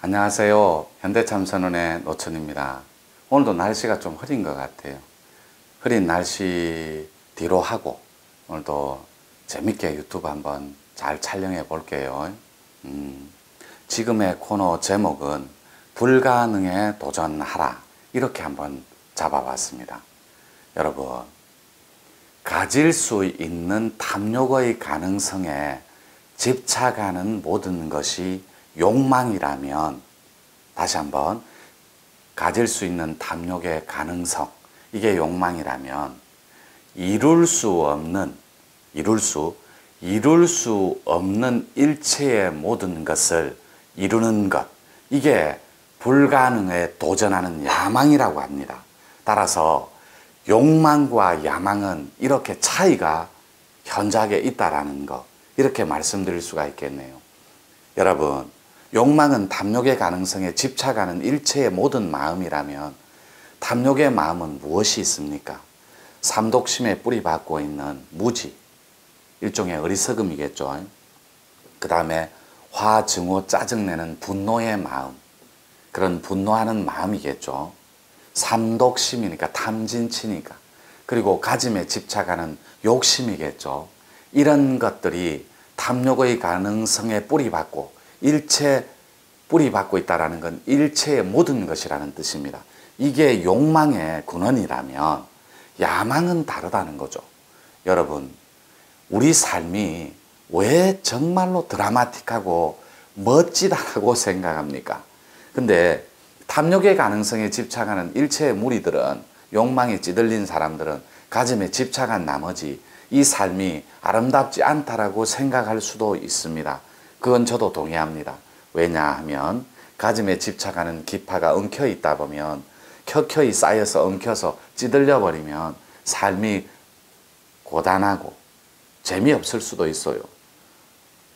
안녕하세요. 현대참선원의 노천입니다. 오늘도 날씨가 좀 흐린 것 같아요. 흐린 날씨 뒤로 하고 오늘도 재밌게 유튜브 한번 잘 촬영해 볼게요. 지금의 코너 제목은 불가능에 도전하라, 이렇게 한번 잡아봤습니다. 여러분, 가질 수 있는 탐욕의 가능성에 집착하는 모든 것이 욕망이라면, 다시 한번, 가질 수 있는 탐욕의 가능성, 이게 욕망이라면 이룰 수 없는 일체의 모든 것을 이루는 것, 이게 불가능에 도전하는 야망이라고 합니다. 따라서 욕망과 야망은 이렇게 차이가 현저하게 있다라는 것, 이렇게 말씀드릴 수가 있겠네요. 여러분, 욕망은 탐욕의 가능성에 집착하는 일체의 모든 마음이라면 탐욕의 마음은 무엇이 있습니까? 삼독심에 뿌리박고 있는 무지, 일종의 어리석음이겠죠. 그 다음에 화, 증오, 짜증내는 분노의 마음, 그런 분노하는 마음이겠죠. 삼독심이니까, 탐진치니까. 그리고 가짐에 집착하는 욕심이겠죠. 이런 것들이 탐욕의 가능성에 뿌리박고 뿌리박고 있다는 건 일체의 모든 것이라는 뜻입니다. 이게 욕망의 근원이라면 야망은 다르다는 거죠. 여러분, 우리 삶이 왜 정말로 드라마틱하고 멋지다고 생각합니까? 근데 탐욕의 가능성에 집착하는 일체의 무리들은, 욕망에 찌들린 사람들은 가짐에 집착한 나머지 이 삶이 아름답지 않다라고 생각할 수도 있습니다. 그건 저도 동의합니다. 왜냐하면 가짐에 집착하는 기파가 엉켜 있다 보면, 켜켜이 쌓여서 엉켜서 찌들려 버리면 삶이 고단하고 재미없을 수도 있어요.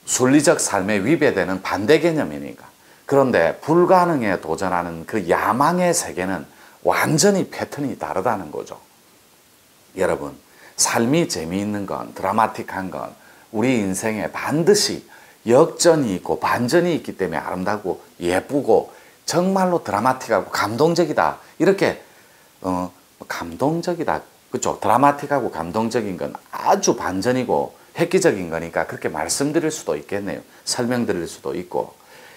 순리적 삶에 위배되는 반대 개념이니까. 그런데 불가능에 도전하는 그 야망의 세계는 완전히 패턴이 다르다는 거죠. 여러분, 삶이 재미있는 건, 드라마틱한 건 우리 인생에 반드시 역전이 있고 반전이 있기 때문에 아름답고 예쁘고 정말로 드라마틱하고 감동적이다. 이렇게 감동적이다. 그렇죠? 드라마틱하고 감동적인 건 아주 반전이고 획기적인 거니까 그렇게 말씀드릴 수도 있겠네요. 설명드릴 수도 있고.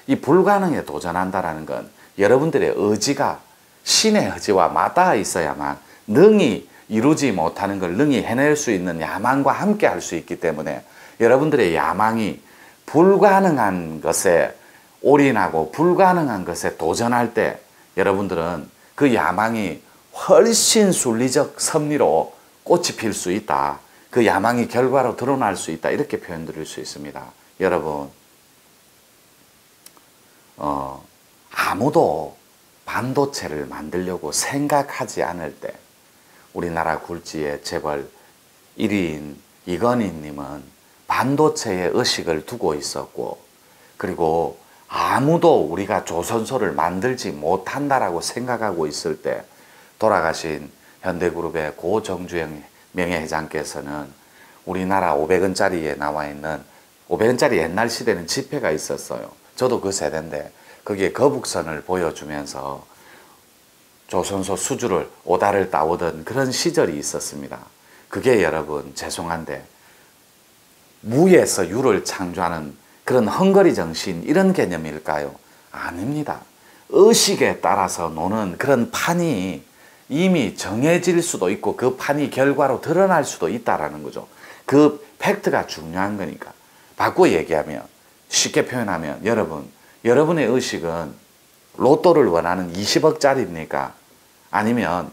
이 불가능에 도전한다라는 건 여러분들의 의지가 신의 의지와 맞닿아 있어야만 능히 이루지 못하는 걸 능히 해낼 수 있는 야망과 함께 할 수 있기 때문에, 여러분들의 야망이 불가능한 것에 올인하고 불가능한 것에 도전할 때 여러분들은 그 야망이 훨씬 순리적 섭리로 꽃이 필 수 있다. 그 야망이 결과로 드러날 수 있다. 이렇게 표현 드릴 수 있습니다. 여러분, 아무도 반도체를 만들려고 생각하지 않을 때 우리나라 굴지의 재벌 1위인 이건희 님은 반도체에 의식을 두고 있었고, 그리고 아무도 우리가 조선소를 만들지 못한다라고 생각하고 있을 때 돌아가신 현대그룹의 고정주영 명예회장께서는 우리나라 500원짜리에 나와 있는, 500원짜리 옛날 시대는 지폐가 있었어요. 저도 그 세대인데 거기에 거북선을 보여주면서 조선소 수주를 오다를 따오던 그런 시절이 있었습니다. 그게 여러분, 죄송한데 무에서 유를 창조하는 그런 헝거리 정신, 이런 개념일까요? 아닙니다. 의식에 따라서 노는 그런 판이 이미 정해질 수도 있고 그 판이 결과로 드러날 수도 있다라는 거죠. 그 팩트가 중요한 거니까. 바꿔 얘기하면, 쉽게 표현하면, 여러분의 의식은 로또를 원하는 20억짜리입니까? 아니면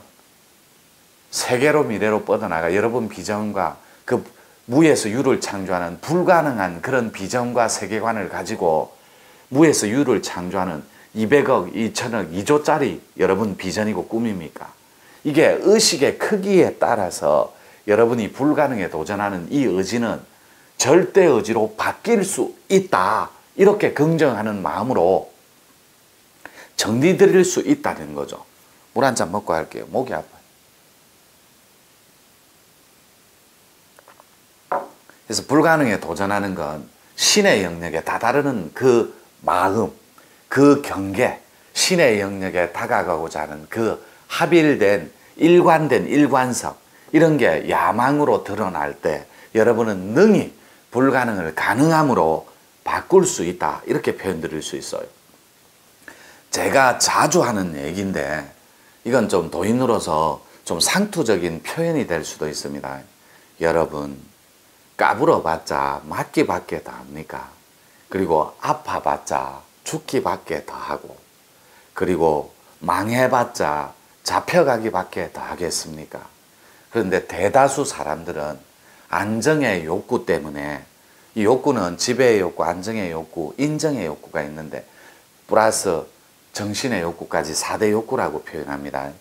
세계로 미래로 뻗어나가 여러분 비전과 그 무에서 유를 창조하는 불가능한 그런 비전과 세계관을 가지고 무에서 유를 창조하는 200억, 2천억, 2조짜리 여러분 비전이고 꿈입니까? 이게 의식의 크기에 따라서 여러분이 불가능에 도전하는 이 의지는 절대 의지로 바뀔 수 있다. 이렇게 긍정하는 마음으로 정리드릴 수 있다는 거죠. 물 한 잔 먹고 할게요. 목이 아파요. 그래서 불가능에 도전하는 건 신의 영역에 다다르는 그 마음, 그 경계, 신의 영역에 다가가고자 하는 그 합일된 일관된 일관성, 이런 게 야망으로 드러날 때 여러분은 능히 불가능을 가능함으로 바꿀 수 있다, 이렇게 표현 드릴 수 있어요. 제가 자주 하는 얘기인데 이건 좀 도인으로서 좀 상투적인 표현이 될 수도 있습니다. 여러분, 까불어봤자 맞기밖에 더 합니까? 그리고 아파봤자 죽기밖에 더 하고, 그리고 망해봤자 잡혀가기밖에 더 하겠습니까? 그런데 대다수 사람들은 안정의 욕구 때문에, 이 욕구는 지배의 욕구, 안정의 욕구, 인정의 욕구가 있는데 플러스 정신의 욕구까지 4대 욕구라고 표현합니다.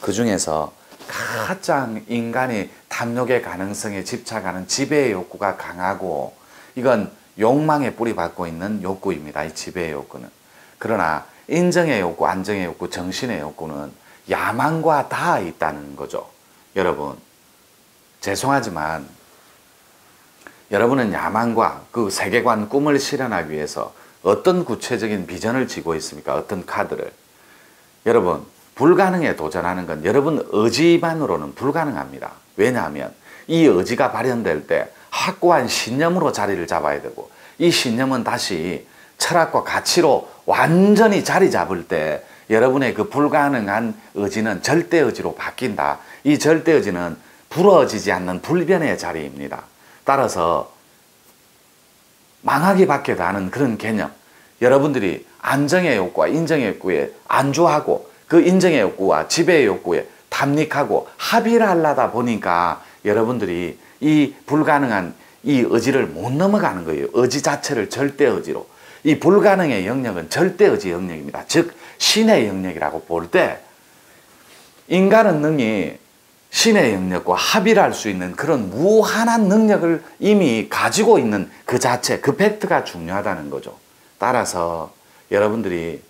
그 중에서 가장 인간이 탐욕의 가능성에 집착하는 지배의 욕구가 강하고, 이건 욕망에 뿌리박고 있는 욕구입니다. 이 지배의 욕구는. 그러나 인정의 욕구, 안정의 욕구, 정신의 욕구는 야망과 닿아 있다는 거죠. 여러분, 죄송하지만 여러분은 야망과 그 세계관, 꿈을 실현하기 위해서 어떤 구체적인 비전을 쥐고 있습니까? 어떤 카드를. 여러분, 불가능에 도전하는 건 여러분 의지만으로는 불가능합니다. 왜냐하면 이 의지가 발현될 때 확고한 신념으로 자리를 잡아야 되고, 이 신념은 다시 철학과 가치로 완전히 자리 잡을 때 여러분의 그 불가능한 의지는 절대 의지로 바뀐다. 이 절대 의지는 부러지지 않는 불변의 자리입니다. 따라서 망하기밖에 더 하는 그런 개념, 여러분들이 안정의 욕구와 인정의 욕구에 안주하고 그 인정의 욕구와 지배의 욕구에 탐닉하고 합의를 하려다 보니까 여러분들이 이 불가능한 이 의지를 못 넘어가는 거예요. 의지 자체를 절대 의지로. 이 불가능의 영역은 절대 의지 영역입니다. 즉 신의 영역이라고 볼 때 인간은 능히 신의 영역과 합의를 할 수 있는 그런 무한한 능력을 이미 가지고 있는 그 자체, 그 팩트가 중요하다는 거죠. 따라서 여러분들이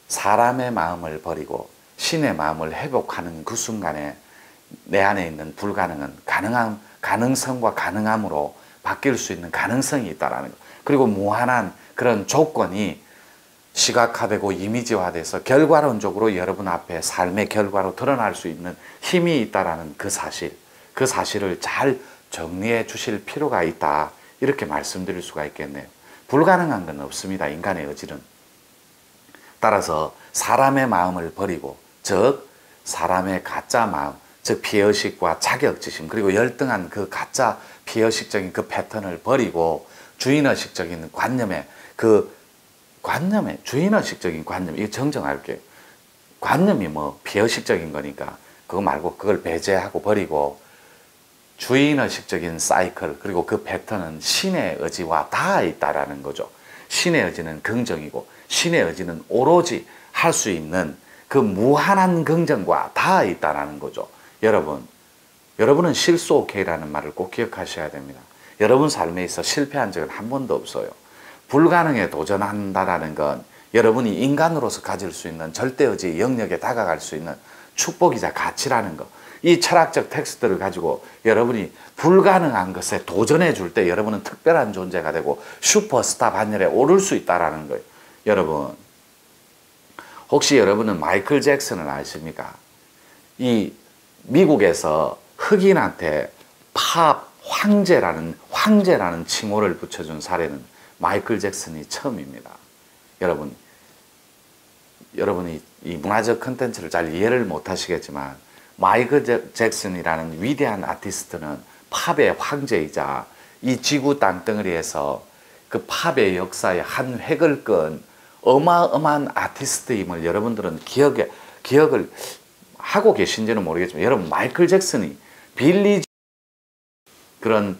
사람의 마음을 버리고 신의 마음을 회복하는 그 순간에 내 안에 있는 불가능은 가능성과 가능함으로 바뀔 수 있는 가능성이 있다는 것. 그리고 무한한 그런 조건이 시각화되고 이미지화돼서 결과론적으로 여러분 앞에 삶의 결과로 드러날 수 있는 힘이 있다는 그 사실을 잘 정리해 주실 필요가 있다, 이렇게 말씀드릴 수가 있겠네요. 불가능한 건 없습니다. 인간의 의지는. 따라서 사람의 마음을 버리고, 즉 사람의 가짜 마음, 즉 피해의식과 자격지심, 그리고 열등한 그 가짜 피해의식적인 그 패턴을 버리고 주인의식적인 주인의식적인 관념, 이거 정정할게요. 관념이 뭐 피해의식적인 거니까 그거 말고 그걸 배제하고 버리고 주인의식적인 사이클, 그리고 그 패턴은 신의 의지와 닿아 있다라는 거죠. 신의 의지는 긍정이고 신의 의지는 오로지 할 수 있는 그 무한한 긍정과 닿아 있다라는 거죠. 여러분은 실수 오케이라는 말을 꼭 기억하셔야 됩니다. 여러분 삶에 있어 실패한 적은 한 번도 없어요. 불가능에 도전한다라는 건 여러분이 인간으로서 가질 수 있는 절대의지 영역에 다가갈 수 있는 축복이자 가치라는 것. 이 철학적 텍스트를 가지고 여러분이 불가능한 것에 도전해 줄 때 여러분은 특별한 존재가 되고 슈퍼스타 반열에 오를 수 있다는 거예요. 여러분, 혹시 여러분은 마이클 잭슨을 아십니까? 이 미국에서 흑인한테 팝 황제라는 칭호를 붙여준 사례는 마이클 잭슨이 처음입니다. 여러분이 이 문화적 컨텐츠를 잘 이해를 못 하시겠지만 마이클 잭슨이라는 위대한 아티스트는 팝의 황제이자 이 지구 땅덩어리에서 그 팝의 역사의 한 획을 끈 어마어마한 아티스트임을 여러분들은 기억을 하고 계신지는 모르겠지만, 여러분 마이클 잭슨이 빌리 그런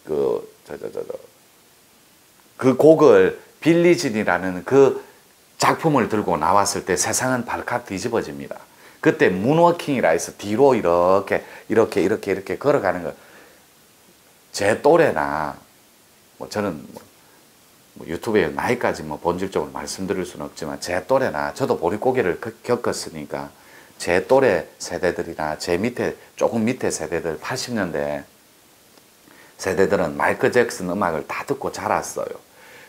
그 곡을 빌리진이라는 그 작품을 들고 나왔을 때 세상은 발칵 뒤집어집니다. 그때 문워킹이라 해서 뒤로 이렇게 걸어가는 거. 제 또래나 저는 유튜브에 나이까지 본질적으로 말씀드릴 수는 없지만 제 또래나 저도 보릿고개를 겪었으니까 제 또래 세대들이나 제 밑에 조금 밑에 세대들 80년대 세대들은 마이클 잭슨 음악을 다 듣고 자랐어요.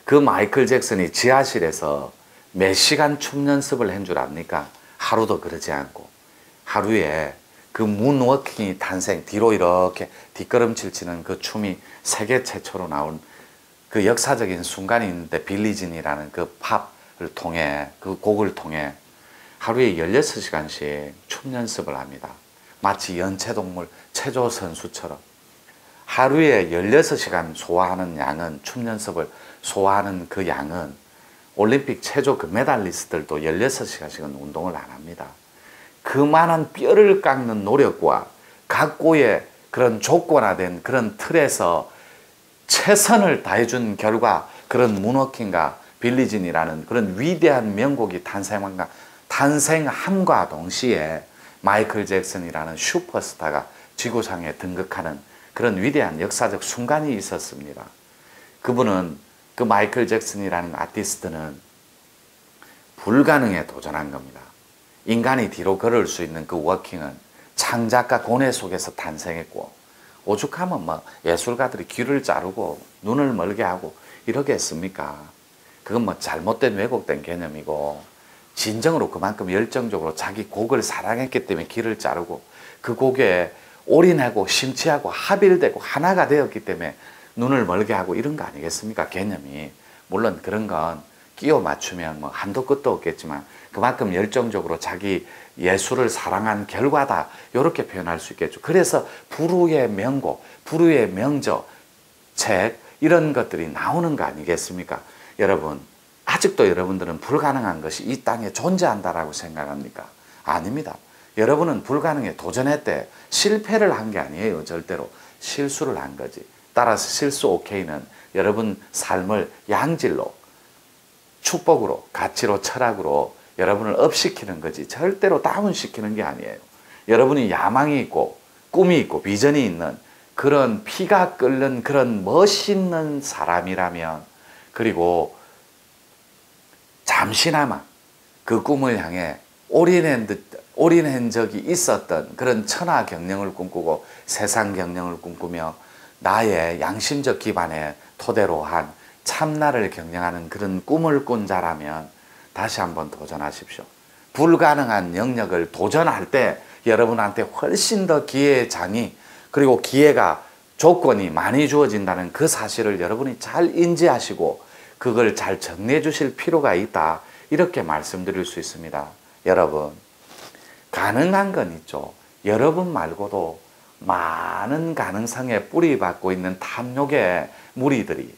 그 마이클 잭슨이 지하실에서 몇 시간 춤 연습을 한 줄 압니까? 하루도 그러지 않고 하루에 그 문워킹이 탄생, 뒤로 이렇게 뒷걸음질 치는 그 춤이 세계 최초로 나온 그 역사적인 순간이 있는데, 빌리진이라는 그 팝을 통해, 그 곡을 통해 하루에 16시간씩 춤 연습을 합니다. 마치 연체동물 체조 선수처럼 하루에 16시간 소화하는 양은, 춤 연습을 소화하는 그 양은 올림픽 체조 금메달리스트들도 16시간씩은 운동을 안 합니다. 그만한 뼈를 깎는 노력과 각고의 그런 조건화된 그런 틀에서 최선을 다해준 결과 그런 문워킹과 빌리진이라는 그런 위대한 명곡이 탄생함과 동시에 마이클 잭슨이라는 슈퍼스타가 지구상에 등극하는 그런 위대한 역사적 순간이 있었습니다. 그분은, 그 마이클 잭슨이라는 아티스트는 불가능에 도전한 겁니다. 인간이 뒤로 걸을 수 있는 그 워킹은 창작과 고뇌 속에서 탄생했고, 오죽하면 뭐 예술가들이 귀를 자르고 눈을 멀게 하고 이러겠습니까? 그건 뭐 잘못된 왜곡된 개념이고, 진정으로 그만큼 열정적으로 자기 곡을 사랑했기 때문에 귀를 자르고 그 곡에 올인하고 심취하고 합일되고 하나가 되었기 때문에 눈을 멀게 하고 이런 거 아니겠습니까? 개념이. 물론 그런 건 끼워 맞추면 뭐 한도 끝도 없겠지만 그만큼 열정적으로 자기 예술을 사랑한 결과다, 이렇게 표현할 수 있겠죠. 그래서 불후의 명곡, 불후의 명저, 책, 이런 것들이 나오는 거 아니겠습니까? 여러분, 아직도 여러분들은 불가능한 것이 이 땅에 존재한다라고 생각합니까? 아닙니다. 여러분은 불가능에 도전했대. 실패를 한 게 아니에요. 절대로 실수를 한 거지. 따라서 실수 오케이는 여러분 삶을 양질로, 축복으로, 가치로, 철학으로 여러분을 업시키는 거지 절대로 다운시키는 게 아니에요. 여러분이 야망이 있고 꿈이 있고 비전이 있는 그런 피가 끓는 그런 멋있는 사람이라면, 그리고 잠시나마 그 꿈을 향해 올인한 적이 있었던 그런 천하 경영을 꿈꾸고 세상 경영을 꿈꾸며 나의 양심적 기반에 토대로 한 참나를 경영하는 그런 꿈을 꾼 자라면 다시 한번 도전하십시오. 불가능한 영역을 도전할 때 여러분한테 훨씬 더 기회의 장이, 그리고 기회가, 조건이 많이 주어진다는 그 사실을 여러분이 잘 인지하시고 그걸 잘 정리해 주실 필요가 있다, 이렇게 말씀드릴 수 있습니다. 여러분, 가능한 건 있죠. 여러분 말고도 많은 가능성에 뿌리 받고 있는 탐욕의 무리들이,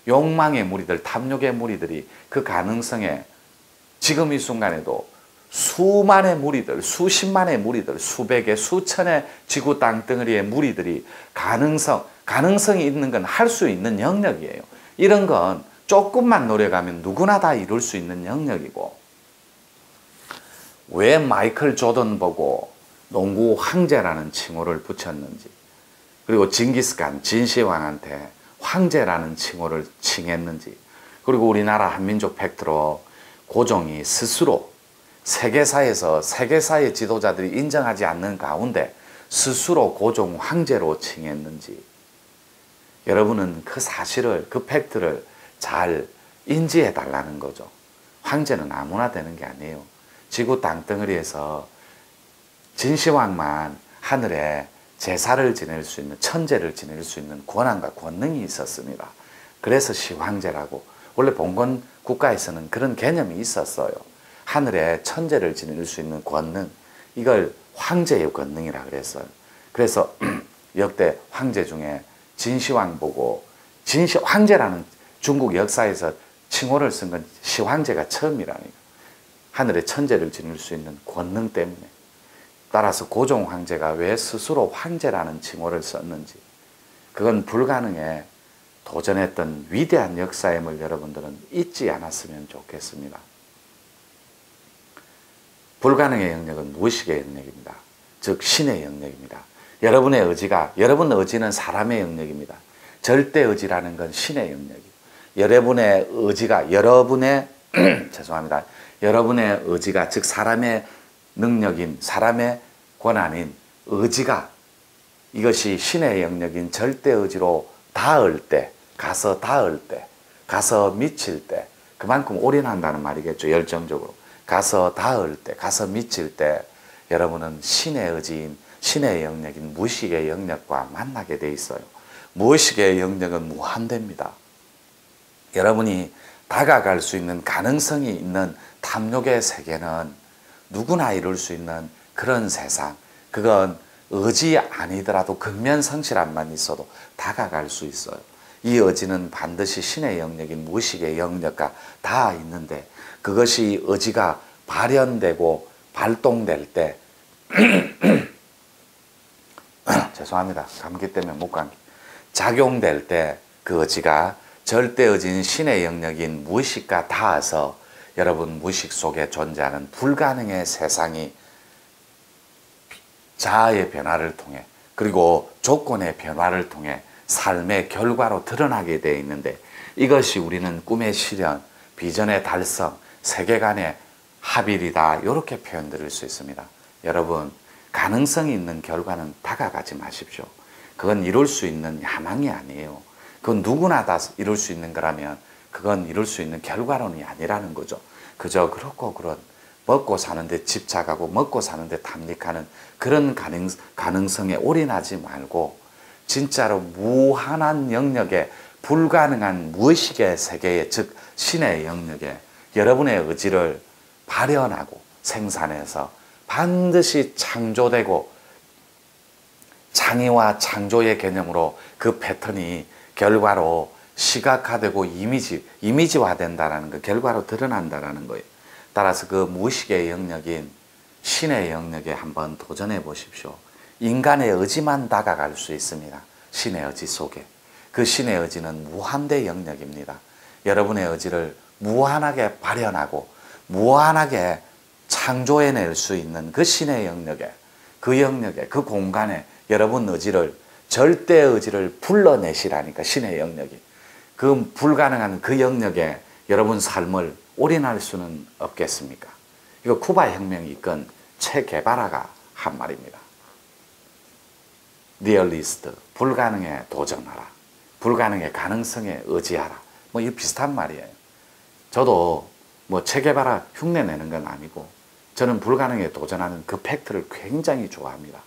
욕망의 무리들, 탐욕의 무리들이 그 가능성에 지금 이 순간에도 수만의 무리들, 수십만의 무리들, 수백의, 수천의 지구 땅덩어리의 무리들이 가능성이 있는 건 할 수 있는 영역이에요. 이런 건 조금만 노력하면 누구나 다 이룰 수 있는 영역이고, 왜 마이클 조던 보고 농구 황제라는 칭호를 붙였는지, 그리고 징기스칸 진시황한테 황제라는 칭호를 칭했는지, 그리고 우리나라 한민족 팩트로 고종이 스스로 세계사에서 세계사의 지도자들이 인정하지 않는 가운데 스스로 고종 황제로 칭했는지, 여러분은 그 사실을, 그 팩트를 잘 인지해 달라는 거죠. 황제는 아무나 되는 게 아니에요. 지구 땅덩어리에서 진시황만 하늘에 제사를 지낼 수 있는, 천제를 지낼 수 있는 권한과 권능이 있었습니다. 그래서 시황제라고, 원래 봉건 국가에서는 그런 개념이 있었어요. 하늘에 천제를 지낼 수 있는 권능, 이걸 황제의 권능이라 그랬어요. 그래서 역대 황제 중에 진시황 보고, 황제라는 중국 역사에서 칭호를 쓴 건 시황제가 처음이라니까. 하늘에 천제를 지낼 수 있는 권능 때문에. 따라서 고종 황제가 왜 스스로 황제라는 칭호를 썼는지, 그건 불가능에 도전했던 위대한 역사임을 여러분들은 잊지 않았으면 좋겠습니다. 불가능의 영역은 무의식의 영역입니다. 즉 신의 영역입니다. 여러분의 의지는 사람의 영역입니다. 절대 의지라는 건 신의 영역이에요. 여러분의 의지가, 죄송합니다. 여러분의 의지가, 즉 사람의 능력인, 사람의 권한인 의지가, 이것이 신의 영역인 절대 의지로 가서 미칠 때, 그만큼 올인한다는 말이겠죠. 열정적으로. 가서 닿을 때, 가서 미칠 때 여러분은 신의 의지인, 신의 영역인 무의식의 영역과 만나게 돼 있어요. 무의식의 영역은 무한대입니다. 여러분이 다가갈 수 있는 가능성이 있는 탐욕의 세계는 누구나 이룰 수 있는 그런 세상. 그건 의지 아니더라도 근면성실함만 있어도 다가갈 수 있어요. 이 의지는 반드시 신의 영역인 무의식의 영역과 다 있는데 그것이 의지가 발현되고 발동될 때 죄송합니다. 감기 때문에 못 감기. 작용될 때 그 의지가 절대의지인 신의 영역인 무의식과 닿아서 여러분 무의식 속에 존재하는 불가능의 세상이 자아의 변화를 통해 그리고 조건의 변화를 통해 삶의 결과로 드러나게 되어 있는데 이것이 우리는 꿈의 실현, 비전의 달성, 세계관의 합일이다 이렇게 표현드릴 수 있습니다. 여러분 가능성이 있는 결과는 다가가지 마십시오. 그건 이룰 수 있는 야망이 아니에요. 그건 누구나 다 이룰 수 있는 거라면 그건 이룰 수 있는 결과론이 아니라는 거죠. 그저 그렇고 그런 먹고 사는데 집착하고 먹고 사는데 탐닉하는 그런 가능성에 올인하지 말고 진짜로 무한한 영역에 불가능한 무의식의 세계에 즉 신의 영역에 여러분의 의지를 발현하고 생산해서 반드시 창조되고 창의와 창조의 개념으로 그 패턴이 결과로 시각화되고 이미지화된다는 거, 결과로 드러난다는 거예요. 따라서 그 무의식의 영역인 신의 영역에 한번 도전해 보십시오. 인간의 의지만 다가갈 수 있습니다. 신의 의지 속에. 그 신의 의지는 무한대 영역입니다. 여러분의 의지를 무한하게 발현하고 무한하게 창조해낼 수 있는 그 신의 영역에, 그 영역에, 그 공간에 여러분 의지를, 절대 의지를 불러내시라니까. 신의 영역이. 그 불가능한 그 영역에 여러분 삶을 올인할 수는 없겠습니까? 이거 쿠바 혁명이 이끈 체 게바라가 한 말입니다. 리얼리스트, 불가능에 도전하라. 불가능의 가능성에 의지하라. 뭐 이 비슷한 말이에요. 저도 뭐 체 게바라 흉내 내는 건 아니고 저는 불가능에 도전하는 그 팩트를 굉장히 좋아합니다.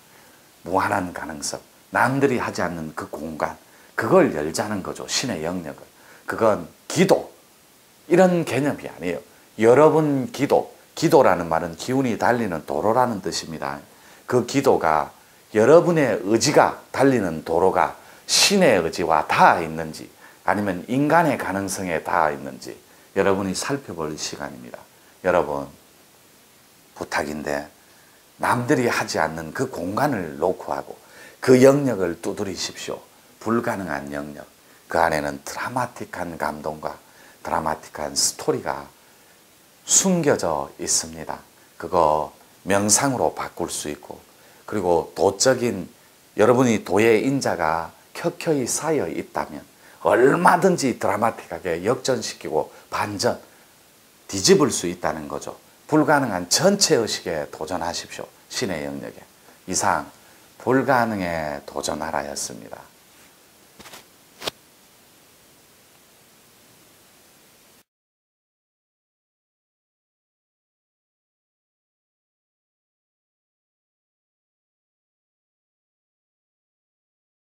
무한한 가능성, 남들이 하지 않는 그 공간, 그걸 열자는 거죠. 신의 영역을. 그건 기도, 이런 개념이 아니에요. 여러분 기도, 기도라는 말은 기운이 달리는 도로라는 뜻입니다. 그 기도가 여러분의 의지가 달리는 도로가 신의 의지와 닿아 있는지 아니면 인간의 가능성에 닿아 있는지 여러분이 살펴볼 시간입니다. 여러분 부탁인데 남들이 하지 않는 그 공간을 놓고 하고 그 영역을 두드리십시오. 불가능한 영역. 그 안에는 드라마틱한 감동과 드라마틱한 스토리가 숨겨져 있습니다. 그거 명상으로 바꿀 수 있고 그리고 도적인 여러분이 도의 인자가 켜켜이 쌓여 있다면 얼마든지 드라마틱하게 역전시키고 반전, 뒤집을 수 있다는 거죠. 불가능한 전체 의식에 도전하십시오. 신의 영역에. 이상 불가능에 도전하라였습니다.